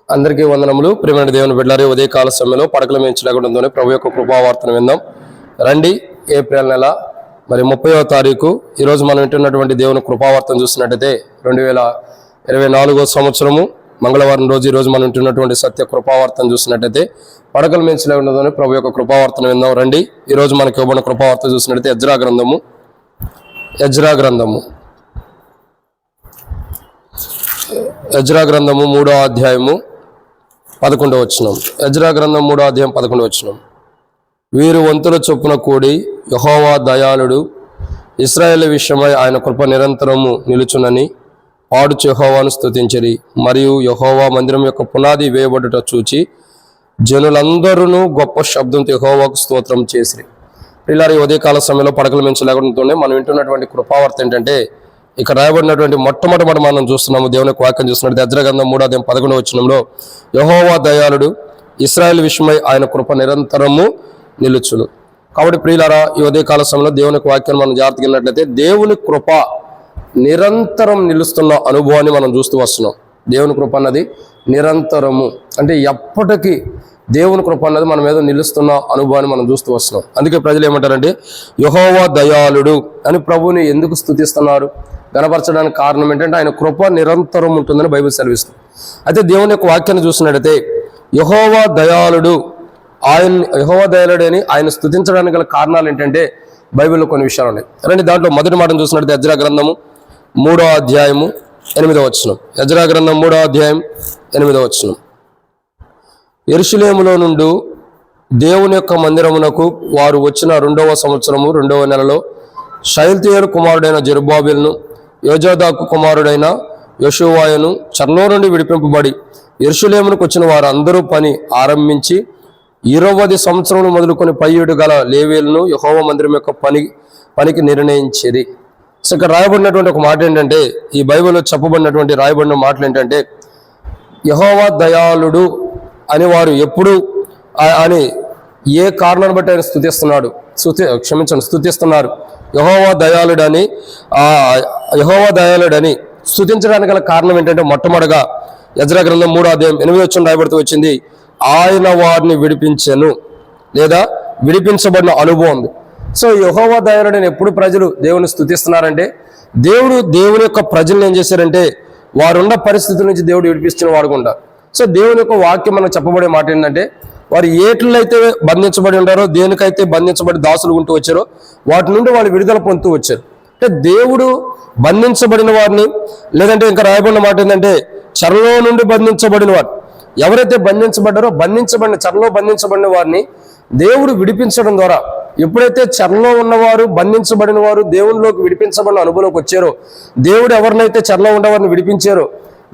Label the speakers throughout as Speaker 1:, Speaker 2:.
Speaker 1: అందరికీ వందనములు. ప్రియమైన దేవుని బిడ్డలారా, ఉదయకాల సమయంలో పడకల మేంచలేకుండానే ప్రభు యొక్క కృపావార్తను విందాం రండి. ఏప్రిల్ నెల 30వ తారీఖు ఈరోజు మనం వింటున్నటువంటి దేవుని కృపావార్తను చూసినట్టయితే 2024 సంవత్సరము మంగళవారం రోజు ఈరోజు మనం వింటున్నటువంటి సత్య కృపావార్తను చూసినట్టయితే పడకలు మేంచలేకుండానే ప్రభు యొక్క కృపావార్తను విందాం రండి. ఈరోజు మనకి ఇవ్వబడిన కృపావార్త చూసినట్టయితే ఎజ్రా గ్రంథము 3వ అధ్యాయము 11వ వచనం. ఎజ్రా గ్రంథం 3వ అధ్యాయం 11వ వచనం. వీరు వంతుల చొప్పున కూడి యెహోవా దయాళుడు, ఇశ్రాయేలు విషయమై ఆయన కృప నిరంతరము నిలుచునని పాడుచు యెహోవాను స్తుతించిరి. మరియు యెహోవా మందిరం యొక్క పునాది వేయబడుట చూచి జనులందరూ గొప్ప శబ్దంతో యెహోవాకు స్తోత్రం చేసిరి. పిల్లలు, ఈ ఉదయకాల సమయంలో పడకలు మించలేకుండానే మనం వింటున్నటువంటి కృపావార్త ఏంటంటే, ఇక్కడ రాయబడినటువంటి మొట్టమొదటి మనం చూస్తున్నాము. దేవుని యొక్క వాక్యం చూస్తున్నట్టు ఎజ్రా గ్రంథం 3వ అధ్యాయం 11వ వచనంలో యెహోవా దయాళుడు, ఇశ్రాయేలు విషయమై ఆయన కృప నిరంతరము నిలుచును. కాబట్టి ప్రియులారా, ఈ ఉదయకాల సమయంలో దేవుని యొక్క వాక్యాన్ని మనం జాగ్రత్తగా విన్నట్లయితే దేవుని కృప నిరంతరం నిలుస్తున్న అనుభవాన్ని మనం చూస్తూ వస్తున్నాం. దేవుని కృప అన్నది నిరంతరము అంటే ఎప్పటికీ దేవుని కృప అన్నది మన మీద నిలుస్తున్న అనుభవాన్ని మనం చూస్తూ వస్తున్నాం. అందుకే ప్రజలు ఏమంటారంటే యెహోవా దయాళుడు అని ప్రభువుని ఎందుకు స్తుతిస్తున్నారు, గణపరచడానికి కారణం ఏంటంటే ఆయన కృప నిరంతరం ఉంటుందని బైబిల్ సెలవిస్తుంది. అయితే దేవుని యొక్క వాక్యాన్ని చూసినట్టయితే యెహోవా దయాళుడు అని ఆయన స్తుతించడానికి గల కారణాలు ఏంటంటే బైబిల్లో కొన్ని విషయాలు ఉన్నాయి. రండి, దాంట్లో మొదటి మాటను చూసినట్టయితే ఎజ్రా గ్రంథము 3వ అధ్యాయము 8వ వచనం. ఎజ్రా గ్రంథం 3వ అధ్యాయం 8వ వచనం. యెరూషలేములో నుండి దేవుని యొక్క మందిరమునకు వారు వచ్చిన 2వ సంవత్సరము 2వ నెలలో షయల్తీయేలు కుమారుడైన జెరుబ్బాబెలును యోజాదాకు కుమారుడైన యోషువాయును చెరలో నుండి విడిపింపబడి యెరూషలేమునకు వచ్చిన వారు అందరూ పని ఆరంభించి 20 సంవత్సరములు మొదలుకొని పైయుడు గల లేవీయులను యెహోవా మందిరం యొక్క పనికి నిర్ణయించిరి. సో ఇక్కడ రాయబడినటువంటి ఒక మాట ఏంటంటే, ఈ బైబిల్లో చెప్పబడినటువంటి రాయబడిన మాటలు ఏంటంటే, యెహోవా దయాళుడు అని వారు ఎప్పుడు అని ఏ కారణాన్ని బట్టి ఆయన స్తుతిస్తున్నారు. యెహోవా దయాళుడని స్తుతించడానికి గల కారణం ఏంటంటే, మొట్టమొదటిగా ఎజ్రా గ్రంథం 3వ అధ్యాయం 8వ వచనం రాయబడుతూ వచ్చింది, ఆయన వారిని విడిపించెను లేదా విడిపించబడిన అనుభవం ఉంది. సో యెహోవా దయాళుడని ఎప్పుడు ప్రజలు దేవుని స్తుతిస్తున్నారంటే, దేవుని యొక్క ప్రజలను ఏం చేశారంటే వారున్న పరిస్థితుల నుంచి దేవుడు విడిపిస్తున్న వాడుకుంటారు. సో దేవుని యొక్క వాక్యం మనకు చెప్పబడే మాట ఏంటంటే, వారు ఏట్లలో అయితే బంధించబడి ఉన్నారో, దేనికైతే బంధించబడి దాసులు ఉంటూ వచ్చారో వాటి నుండి వాళ్ళు విడుదల పొందుతూ వచ్చారు. అంటే దేవుడు బంధించబడిన వారిని, లేదంటే ఇంకా రాయబడిన మాట ఏంటంటే చెరలో నుండి బంధించబడిన వారు ఎవరైతే బంధించబడ్డారో చెరలో బంధించబడిన వారిని దేవుడు విడిపించడం ద్వారా, ఎప్పుడైతే చెరలో ఉన్నవారు బంధించబడిన వారు దేవునిలోకి విడిపించబడిన అనుభవంలోకి వచ్చారో, దేవుడు ఎవరినైతే చెరలో ఉండేవారిని విడిపించారో,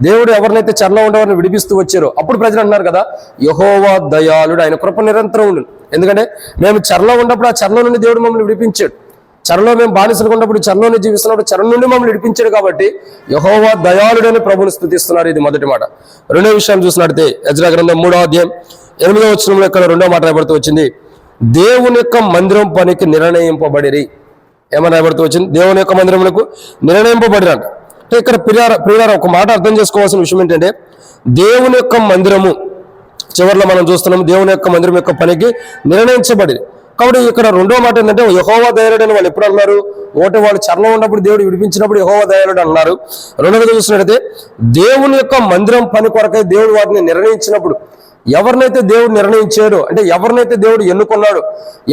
Speaker 1: దేవుడు ఎవరినైతే చెరలో ఉండేవారిని విడిపిస్తూ వచ్చారో, అప్పుడు ప్రజలు అంటున్నారు కదా యెహోవా దయాళుడు, ఆయన కృప నిరంతరం ఉండు. ఎందుకంటే మేము చెరలో ఉన్నప్పుడు ఆ చెరలో నుండి దేవుడు మమ్మల్ని విడిపించాడు. చెరలో మేము బానిసలు ఉన్నప్పుడు, చెరలోనే జీవిస్తున్నప్పుడు చెర నుండి మమ్మల్ని విడిపించాడు. కాబట్టి యెహోవా దయాళుడని ప్రభువుని స్తుతిస్తున్నారు. ఇది మొదటి మాట. రెండో విషయం చూసినట్లయితే ఎజ్రా గ్రంథం 3వ అధ్యాయం 8వ వచనంలో ఇక్కడ 2వ మాట రాయబడుతూ వచ్చింది, దేవుని యొక్క మందిరం పనికి నిర్ణయింపబడిరి. ఏమని రాయబడుతూ వచ్చింది? దేవుని యొక్క మందిరములకు నిర్ణయింపబడిరంట. అంటే ఇక్కడ ప్రియార ఒక మాట అర్థం చేసుకోవాల్సిన విషయం ఏంటంటే, దేవుని యొక్క మందిరము చివరిలో మనం చూస్తున్నాము, దేవుని యొక్క మందిరం యొక్క పనికి నిర్ణయించబడింది. కాబట్టి ఇక్కడ 2వ మాట ఏంటంటే యెహోవా దయాళుడు అని వాళ్ళు ఎప్పుడు అన్నారు? ఒకటి వాళ్ళు చెరలో ఉన్నప్పుడు దేవుడు విడిపించినప్పుడు యెహోవా దయాళుడు అన్నారు. రెండవది చూసినట్టయితే దేవుని యొక్క మందిరం పని కొరకై దేవుడు వాటిని నిర్ణయించినప్పుడు, ఎవరినైతే దేవుడు నిర్ణయించాడో, అంటే ఎవరినైతే దేవుడు ఎన్నుకున్నాడో,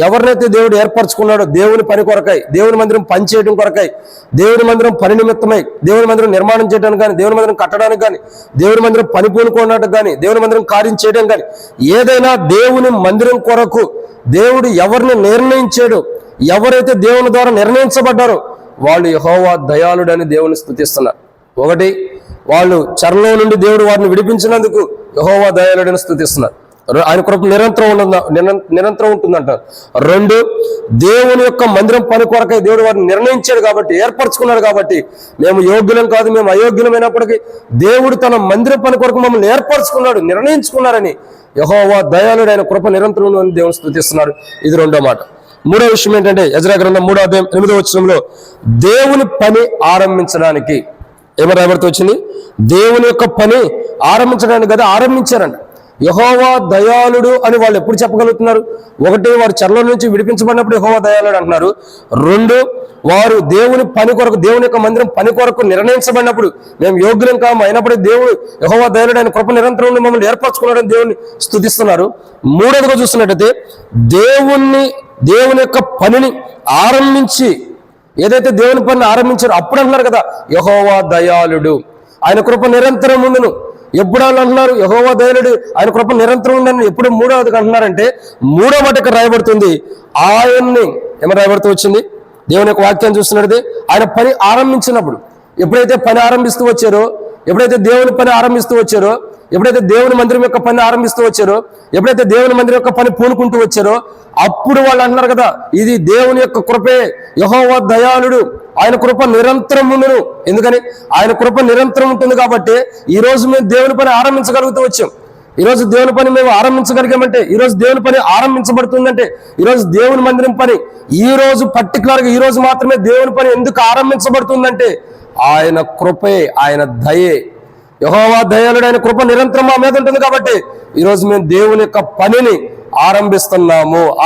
Speaker 1: ఎవరినైతే దేవుడు ఏర్పరచుకున్నాడో దేవుని పని కొరకై, దేవుని మందిరం పని చేయడం కొరకై, దేవుని మందిరం పని నిమిత్తమై, దేవుని మందిరం నిర్మాణం చేయడానికి కానీ, దేవుని మందిరం కట్టడానికి కానీ, దేవుని మందిరం పని పూనుకోవడానికి కానీ, దేవుని మందిరం కార్యం చేయడం కానీ, ఏదైనా దేవుని మందిరం కొరకు దేవుడు ఎవరిని నిర్ణయించాడో, ఎవరైతే దేవుని ద్వారా నిర్ణయించబడ్డారో వాళ్ళు యెహోవా దయాళుడని దేవుని స్తుతిస్తున్నారు. ఒకటి, వాళ్ళు చెరలో నుండి దేవుడు వారిని విడిపించినందుకు యెహోవా దయాళుడని స్తుతిస్తున్నారు. ఆయన కృప నిరంతరం ఉంటుందంటారు. 2, దేవుని యొక్క మందిరం పని కొరకై దేవుడు వారిని నిర్ణయించాడు కాబట్టి, ఏర్పరచుకున్నాడు కాబట్టి, మేము యోగ్యులం కాదు, మేము అయోగ్యులమైనప్పటికీ దేవుడు తన మందిరం పని కొరకు మమ్మల్ని ఏర్పరచుకున్నాడు, నిర్ణయించుకున్నారని యెహోవా దయాళుడు, ఆయన కృప నిరంతరం అని దేవుని స్తుతిస్తున్నారు. ఇది 2వ మాట. 3వ విషయం ఏంటంటే ఎజ్రా గ్రంథం 3వ అధ్యాయం 8వ వచనంలో దేవుని పని ఆరంభించడానికి ఏమని రాయబడుతూ వచ్చింది? దేవుని యొక్క పని ఆరంభించడానికి కదా ఆరంభించారంట. యెహోవా దయాళుడు అని వాళ్ళు ఎప్పుడు చెప్పగలుగుతున్నారు? ఒకటి, వారు చెరలో నుంచి విడిపించబడినప్పుడు యెహోవా దయాళుడు అంటున్నారు. రెండు, వారు దేవుని పని కొరకు, దేవుని యొక్క మందిరం పని కొరకు నిర్ణయించబడినప్పుడు మేము యోగ్యులం కాము, అయినప్పుడు దేవుడు యెహోవా దయాళుడు ఆయన కృప నిరంతరం మమ్మల్ని ఏర్పరచుకున్నాడని దేవుని స్తుతిస్తున్నారు. మూడవదిగా చూస్తున్నట్టయితే దేవుని యొక్క పనిని ఆరంభించి, ఏదైతే దేవుని పనిని ఆరంభించారో అప్పుడు అంటున్నారు కదా యెహోవా దయాళుడు, ఆయన కృప నిరంతరం ఉండును. ఎప్పుడు వాళ్ళు అంటున్నారు యెహోవా దయాళుడు, ఆయన కృప నిరంతరం ఉందని? ఎప్పుడు మూడవదిగా అంటున్నారంటే, మూడో మాట ఇక్కడ రాయబడుతుంది, ఆయన్ని ఏమని రాయబడుతూ వచ్చింది? దేవుని యొక్క వాక్యాన్ని చూస్తున్నట్టు ఆయన పని ఆరంభించినప్పుడు, ఎప్పుడైతే పని ఆరంభిస్తూ వచ్చారో, ఎప్పుడైతే దేవుని పని ఆరంభిస్తూ వచ్చారో, ఎప్పుడైతే దేవుని మందిరం యొక్క పని ఆరంభిస్తూ వచ్చారో, ఎప్పుడైతే దేవుని మందిరం యొక్క పని పూనుకుంటూ వచ్చారో, అప్పుడు వాళ్ళు అంటున్నారు కదా ఇది దేవుని యొక్క కృపే, యెహోవా దయాళుడు, ఆయన కృప నిరంతరం ఉండును. ఎందుకని? ఆయన కృప నిరంతరం ఉంటుంది కాబట్టి ఈ రోజు మేము దేవుని పని ఆరంభించగలుగుతూ వచ్చాం. ఈరోజు దేవుని పని మేము ఆరంభించగలిగామంటే, ఈరోజు దేవుని పని ఆరంభించబడుతుందంటే, ఈరోజు దేవుని మందిరం పని ఈ రోజు పర్టికులర్గా ఈ రోజు మాత్రమే దేవుని పని ఎందుకు ఆరంభించబడుతుందంటే ఆయన కృపే, ఆయన దయే. యెహోవా దయాళుడు, ఆయన కృప నిరంతరం మా మీద ఉంటుంది కాబట్టి ఈరోజు మేము దేవుని యొక్క పనిని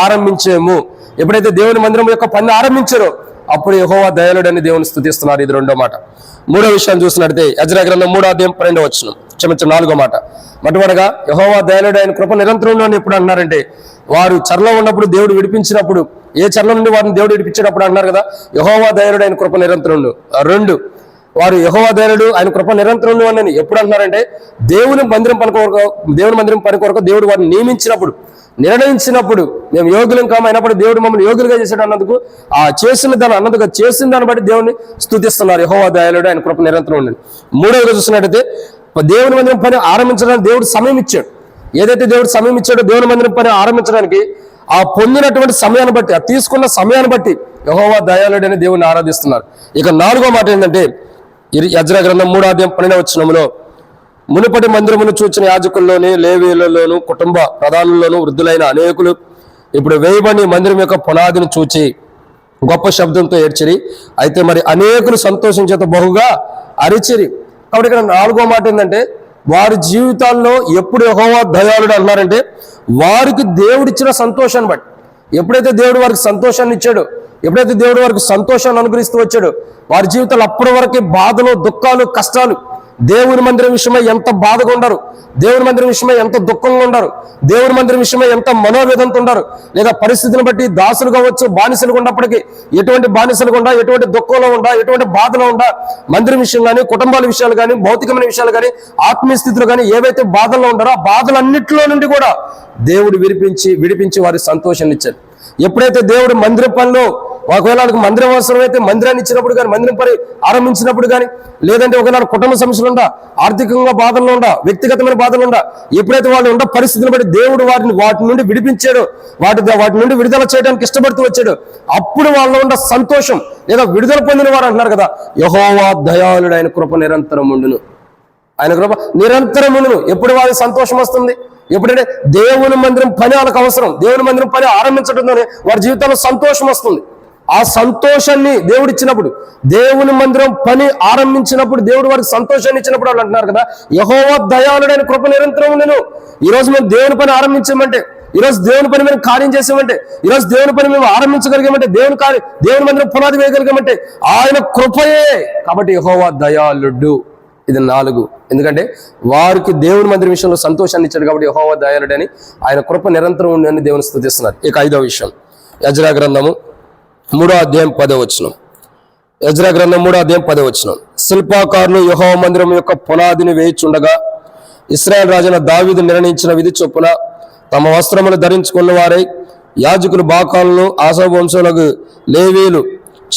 Speaker 1: ఆరంభించాము. ఎప్పుడైతే దేవుని మందిరం యొక్క పని ఆరంభించారో అప్పుడు యెహోవా దయాళుడు అని దేవుని స్తుతిస్తున్నారు. ఇది రెండో మాట. మూడో విషయాన్ని చూసినట్లయితే యెజ్రా గ్రంథం 3:12 4వ మాట. మొట్టమొదటిగా యెహోవా దయాళుడు, ఆయన కృప నిరంతరంలో ఎప్పుడు అన్నారంటే, వారు చెరలో ఉన్నప్పుడు దేవుడు విడిపించినప్పుడు, ఏ చెరలో నుండి వారిని దేవుడు విడిపించినప్పుడు అన్నారు కదా యెహోవా దయాళుడు, ఆయన కృప నిరంతరం. రెండు, వారు యెహోవా దయాళుడు, ఆయన కృప నిరంతరం అని ఎప్పుడు అంటున్నారంటే, దేవుని మందిరం పని కొరకు దేవుడు వారిని నియమించినప్పుడు, నిర్ణయించినప్పుడు, మేము యోగులం కాము, అయినప్పుడు దేవుడు మమ్మల్ని యోగులుగా చేశాడు అన్నందుకు, ఆ చేసిన దాన్ని బట్టి దేవుని స్తుతిస్తున్నారు. యెహోవా దయాళుడు, ఆయన కృప నిరంతరం ఉండండి. మూడవగా చూసినట్టయితే దేవుని మందిరం పని ఆరంభించడానికి దేవుడు సమయం ఇచ్చాడు. ఏదైతే దేవుడు సమయం ఇచ్చాడో దేవుని మందిరం పని ఆరంభించడానికి, ఆ పొందినటువంటి సమయాన్ని బట్టి, ఆ తీసుకున్న సమయాన్ని బట్టి యెహోవా దయాళుడు అని దేవుని ఆరాధిస్తున్నారు. ఇక నాలుగో మాట ఏంటంటే యెజ్రా గ్రంథం 3:12 మునుపటి మందిరమును చూచిన యాజకుల్లోని, లేవీయులలోను, కుటుంబ ప్రధానుల్లోను వృద్ధులైన అనేకులు ఇప్పుడు వేయబడి మందిరం యొక్క పునాదిని చూచి గొప్ప శబ్దంతో ఏడ్చిరి. అయితే మరి అనేకులు సంతోషించేత బహుగా అరిచిరి. కాబట్టి ఇక్కడ నాలుగో మాట ఏంటంటే, వారి జీవితాల్లో ఎప్పుడు యెహోవా దయాళుడు అన్నారంటే వారికి దేవుడిచ్చిన సంతోషాన్ని బట్టి. ఎప్పుడైతే దేవుడు వారికి సంతోషాన్ని ఇచ్చాడో, ఎప్పుడైతే దేవుడు వారికి సంతోషాన్ని అనుగ్రహిస్తూ వచ్చాడో, వారి జీవితాలు అప్పటి వరకే బాధలు, దుఃఖాలు, కష్టాలు, దేవుని మందిరం విషయమై ఎంత బాధగా ఉండరు, దేవుని మందిరం విషయమై ఎంత దుఃఖంగా ఉండరు, దేవుని మందిరం విషయమై ఎంత మనోవేదంతో ఉండరు. లేదా పరిస్థితిని బట్టి దాసులు కావచ్చు, బానిసలు ఉన్నప్పటికీ ఎటువంటి బానిసలు ఉండా, ఎటువంటి దుఃఖంలో ఉండా, ఎటువంటి బాధలో ఉండా, మందిరం విషయం కానీ, కుటుంబాల విషయాలు కానీ, భౌతికమైన విషయాలు కానీ, ఆత్మీయ స్థితులు కానీ ఏవైతే బాధల్లో ఉండారో ఆ బాధలన్నింటిలో నుండి కూడా దేవుడు విడిపించి వారికి సంతోషాన్ని ఇచ్చారు. ఎప్పుడైతే దేవుడు మందిర పనిలో, ఒకవేళ వాళ్ళకి మందిరం అవసరమైతే మందిరాన్ని ఇచ్చినప్పుడు కానీ, మందిరం పని ఆరంభించినప్పుడు కానీ, లేదంటే ఒకవేళ కుటుంబ సమస్యలు ఉండా, ఆర్థికంగా బాధల్లో ఉండా, వ్యక్తిగతమైన బాధలు ఉండా, ఎప్పుడైతే వాళ్ళు ఉన్న పరిస్థితిని బట్టి దేవుడు వాటి నుండి విడిపించాడో, వాటి నుండి విడుదల చేయడానికి ఇష్టపడుతూ వచ్చాడు, అప్పుడు వాళ్ళలో ఉన్న సంతోషం లేదా విడుదల పొందిన వారు అంటున్నారు కదా యెహోవా దయాళుడు, ఆయన కృప నిరంతరం ఉండును, ఆయన కృప నిరంతరం ఉండును. ఎప్పుడు వారికి సంతోషం వస్తుంది? ఎప్పుడంటే దేవుని మందిరం పని వాళ్ళకి అవసరం, దేవుని మందిరం పని ఆరంభించడంతోనే వారి జీవితంలో సంతోషం వస్తుంది. ఆ సంతోషాన్ని దేవుడు ఇచ్చినప్పుడు, దేవుని మందిరం పని ఆరంభించినప్పుడు దేవుడు వారికి సంతోషాన్ని ఇచ్చినప్పుడు వాళ్ళు అంటున్నారు కదా యెహోవా దయాళుడైన కృప నిరంతరం ఉండును. ఈరోజు మేము దేవుని పని ఆరంభించామంటే, ఈరోజు దేవుని పని మేము కార్యం చేసామంటే, ఈరోజు దేవుని పని మేము ఆరంభించగలిగామంటే, దేవుని మందిరం పునాది వేయగలిగామంటే ఆయన కృపయే. కాబట్టి యెహోవా దయాళుడు. ఇది 4. ఎందుకంటే వారికి దేవుని మందిరం విషయంలో సంతోషాన్ని ఇచ్చాడు కాబట్టి యెహోవా దయాళుడు అని, ఆయన కృప నిరంతరం ఉందని దేవుని స్తుతిస్తున్నారు. ఇక 5వ విషయం, యెజ్రా గ్రంథము 3:10. యెజ్రా గ్రంథం 3:10. శిల్పాకారులు యెహోవా మందిరం యొక్క పునాదిని వేయిచుండగా ఇశ్రాయేలు రాజైన దావీదు నిర్ణయించిన విధి చొప్పున తమ వస్త్రములు ధరించుకున్న వారై యాజకులు బాకాలను, ఆసాపు వంశములకు లేవీయులు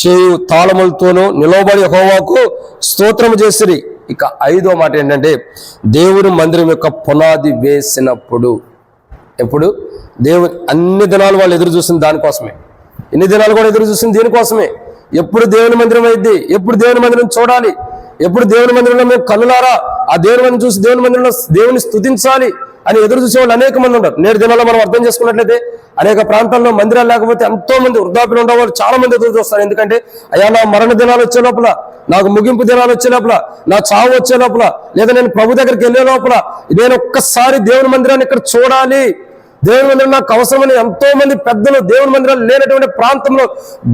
Speaker 1: చేయు తాళములతోనూ నిలవబడి యెహోవాకు స్తోత్రము చేసిరి. ఇక 5వ మాట ఏంటంటే దేవుని మందిరం యొక్క పునాది వేసినప్పుడు. ఎప్పుడు దేవుని అన్ని దినాలు వాళ్ళు ఎదురు చూసింది దానికోసమే, ఇన్ని దినాలు కూడా ఎదురు చూసింది దీనికోసమే. ఎప్పుడు దేవుని మందిరం అయింది, ఎప్పుడు దేవుని మందిరం చూడాలి, ఎప్పుడు దేవుని మందిరంలో మేము కన్నులారా ఆ దేవుని మందిరం చూసి దేవుని మందిరంలో దేవుని స్తుతించాలి అని ఎదురు చూసే వాళ్ళు అనేక మంది ఉంటారు. నేటి దినాల్లో మనం అర్థం చేసుకున్నట్లయితే అనేక ప్రాంతాల్లో మందిరాలు లేకపోతే ఎంతో మంది వృద్ధాప్యులు ఉండేవాళ్ళు చాలా మంది ఎదురు చూస్తారు. ఎందుకంటే అయ్యా నా మరణ దినాలు వచ్చే లోపల, నాకు ముగింపు దినాలు వచ్చే లోపల, నా చావు వచ్చే లోపల, లేదా నేను ప్రభు దగ్గరికి వెళ్ళే లోపల నేను ఒక్కసారి దేవుని మందిరాన్ని ఇక్కడ చూడాలి, దేవుని మందిరం నాకు అవసరమని ఎంతో మంది పెద్దలు దేవుని మందిరాలు లేనటువంటి ప్రాంతంలో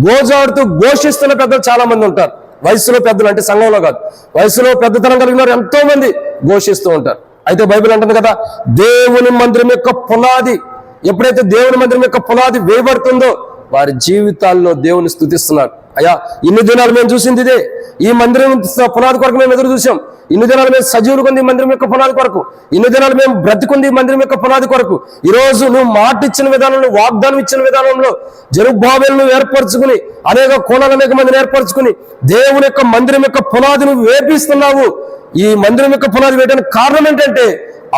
Speaker 1: గోజాడుతూ ఘోషిస్తున్న పెద్దలు చాలా మంది ఉంటారు. వయసులో పెద్దలు అంటే సంఘంలో కాదు, వయసులో పెద్దతనం కలిగిన వారు ఎంతో మంది ఘోషిస్తూ ఉంటారు. అయితే బైబిల్ అంటుంది కదా, దేవుని మందిరం యొక్క పునాది, ఎప్పుడైతే దేవుని మందిరం యొక్క పునాది వేయబడుతుందో వారి జీవితాల్లో దేవుని స్తుతిస్తున్నారు. అయ్యా ఇన్ని దినాలు మేము చూసింది ఇదే, ఈ మందిరం పునాది కొరకు మేము ఎదురు చూసాం, ఇన్ని దినాలు మేము సజీవులు కొంది మందిరం యొక్క పునాది కొరకు, ఇన్ని దినాలు మేము బ్రతికుంది మందిరం యొక్క పునాది కొరకు. ఈ రోజు నువ్వు మాట ఇచ్చిన విధానంలో, వాగ్దానం ఇచ్చిన విధానంలో జెరుబ్బాబెలును ఏర్పరచుకుని, అనేక కోణాలు అనేక మందిని ఏర్పరచుకుని దేవుని యొక్క మందిరం యొక్క పునాది నువ్వు వేపిస్తున్నావు. ఈ మందిరం యొక్క పునాది వేయడానికి కారణం ఏంటంటే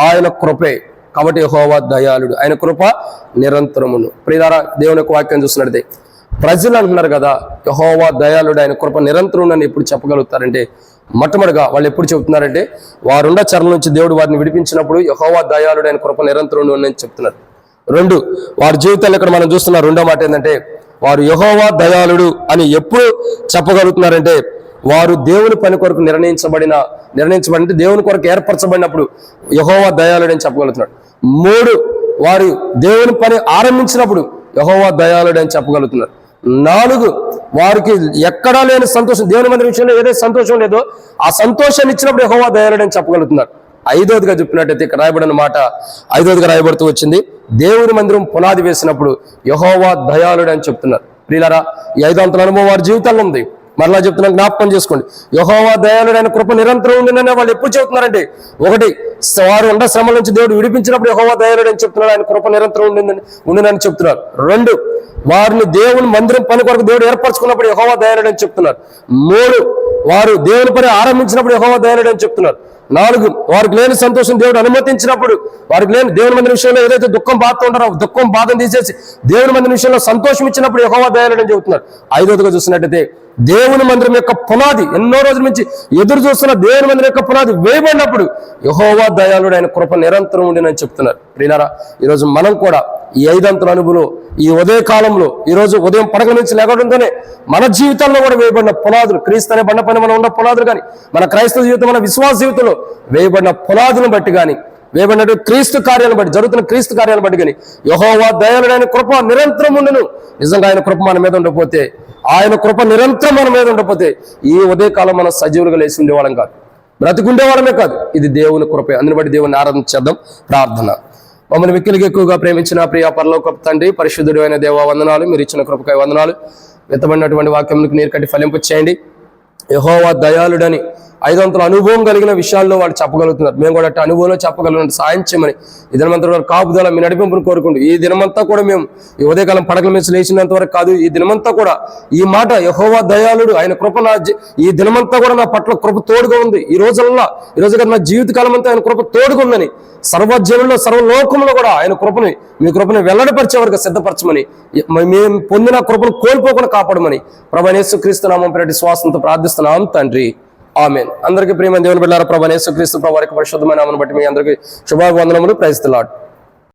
Speaker 1: ఆయన కృపే. కాబట్టి యెహోవా దయాళుడు, ఆయన కృప నిరంతరమును. ప్రియులారా, దేవుని యొక్క వాక్యం చూస్తున్నట్టే ప్రజలు అంటున్నారు కదా యెహోవా దయాళుడు, ఆయన కృప నిరంతరం అని ఎప్పుడు చెప్పగలుగుతారంటే, మొట్టమొదటిగా వాళ్ళు ఎప్పుడు చెబుతున్నారంటే వారుండ చెరల నుంచి దేవుడు వారిని విడిపించినప్పుడు యెహోవా దయాళుడు, ఆయన కృప నిరంతరం అని చెప్తున్నారు. రెండు, వారి జీవితాల్లో ఇక్కడ మనం చూస్తున్న రెండో మాట ఏంటంటే వారు యెహోవా దయాళుడు అని ఎప్పుడు చెప్పగలుగుతున్నారంటే వారు దేవుని పని కొరకు నిర్ణయించబడిన దేవుని కొరకు ఏర్పరచబడినప్పుడు యెహోవా దయాళుడు అని చెప్పగలుగుతున్నాడు. మూడు, వారు దేవుని పని ఆరంభించినప్పుడు యెహోవా దయాళుడు అని చెప్పగలుగుతున్నారు. నాలుగు, వారికి ఎక్కడా లేని సంతోషం, దేవుని మందిరం విషయంలో ఏదైతే సంతోషం లేదో ఆ సంతోషాన్ని ఇచ్చినప్పుడు యెహోవా దయాళుడు అని చెప్పగలుగుతున్నారు. ఐదవదిగా చెప్పినట్టయితే ఇక్కడ రాయబడిన మాట ఐదవదిగా రాయబడుతూ వచ్చింది, దేవుని మందిరం పునాది వేసినప్పుడు యెహోవా దయాళుడు అని చెప్తున్నారు. ప్రియులారా, ఈ ఐదంతల అనుభవం వారి జీవితాల్లో ఉంది. మరలా చెప్తున్నాను, జ్ఞాపకం చేసుకోండి. యెహోవా దయాళుడు, ఆయన కృప నిరంతరం ఉండిందని వాళ్ళు ఎప్పుడు చెబుతున్నారంటే, ఒకటి వారు ఉండ శ్రమల నుంచి దేవుడు విడిపించినప్పుడు యెహోవా దయాళుడు అని చెప్తున్నాడు, ఆయన కృప నిరంతరం ఉండిందని చెప్తున్నారు. రెండు, వారిని దేవుని మందిరం పని కొరకు దేవుడు ఏర్పరచుకున్నప్పుడు యెహోవా దయాళుడు అని చెప్తున్నారు. మూడు, వారు దేవుని పని ఆరంభించినప్పుడు యెహోవా దయాళుడు అని చెప్తున్నారు. నాలుగు, వారికి లేని సంతోషం దేవుడు అనుమతించినప్పుడు, వారికి లేని దేవుని మందిరం విషయంలో ఏదైతే దుఃఖం బాధతో ఉంటారో దుఃఖం బాధను తీసేసి దేవుని మందిరం విషయంలో సంతోషం ఇచ్చినప్పుడు యెహోవా దయాళుడు అని చెబుతున్నారు. ఐదవదిగా చూసినట్టయితే దేవుని మందిరం యొక్క పునాది ఎన్నో రోజుల నుంచి ఎదురు చూస్తున్న దేవుని మందిరం యొక్క పునాది వేయబడినప్పుడు యెహోవా దయాళుడు, ఆయన కృప నిరంతరం ఉండినని చెప్తున్నారు. ప్రియులారా, ఈరోజు మనం కూడా ఈ ఐదంతుల అనుభవంలో ఈ ఉదయ కాలంలో ఈరోజు ఉదయం పడక నుంచి లేకపోవడంతోనే మన జీవితాల్లో కూడా వేయబడిన పునాదులు, క్రీస్తు అనే బండ పైన మనం ఉన్న పునాదులు కానీ, మన క్రైస్తవ జీవితం, మన విశ్వాస జీవితంలో వేయబడిన పునాదులను బట్టి కానీ, వేయబడినట్టు క్రీస్తు కార్యాలను బట్టి, జరుగుతున్న క్రీస్తు కార్యాలను బట్టి కానీ యెహోవా దయాళుడు, ఆయన కృప నిరంతరం ఉండును. నిజంగా ఆయన కృప మన మీద ఉండకపోతే, ఆయన కృప నిరంతరం మన మీద ఉండకపోతే ఈ ఉదయకాలం మనం సజీవులుగా లేచి ఉండేవాళ్ళం కాదు, బ్రతికుండేవాళ్ళమే కాదు. ఇది దేవుని కృపే. అందుని బట్టి దేవుని ఆరాధించేద్దాం. ప్రార్థన. మమ్మల్ని మిక్కిలిగా ఎక్కువగా ప్రేమించిన ప్రియ పరలోకపు తండ్రి, పరిశుద్ధుడు అయిన దేవా వందనాలు. మీరు ఇచ్చిన కృపకై వందనాలు. వెత్తబడినటువంటి వాక్యములకు నీరు కట్టి ఫలింపు చేయండి. యెహోవా దయాళుడని ఐదంతల అనుభవం కలిగిన విషయాల్లో వాళ్ళు చెప్పగలుగుతున్నారు. మేము కూడా అనుభవంలో చెప్పగలిగిన సాయం చేయమని ఈ దినమంతా కాపుదల మీ నడిపింపును కోరుకుంటూ, ఈ దినమంతా కూడా మేము ఈ ఉదయకాలం పడకల మీద లేచినంత వరకు కాదు, ఈ దినమంతా కూడా ఈ మాట యెహోవా దయాళుడు, ఆయన కృప ఈ దినమంతా కూడా నా పట్ల కృప తోడుగా ఉంది. ఈ రోజు కదా నా జీవితకాలం అంతా ఆయన కృప తోడుగా ఉందని సర్వజనుల్లో సర్వలోకంలో కూడా ఆయన కృపని, మీ కృపని వెల్లడిపరిచే వరకు సిద్ధపరచమని, మేము పొందిన కృపను కోల్పోకుండా కాపాడమని ప్రభువైన యేసుక్రీస్తు నామం పేరిట శ్వాసంతో ప్రార్థిస్తున్నాం తండ్రి. ఆమేన్. అందరికీ ప్రియమైన దేవుని బిడ్డలారా, ప్రభువైన యేసుక్రీస్తు ప్రభు వారి పరిశుద్ధమైన నామమును బట్టి మీ అందరికీ శుభాభివందనములు. Praise the lord.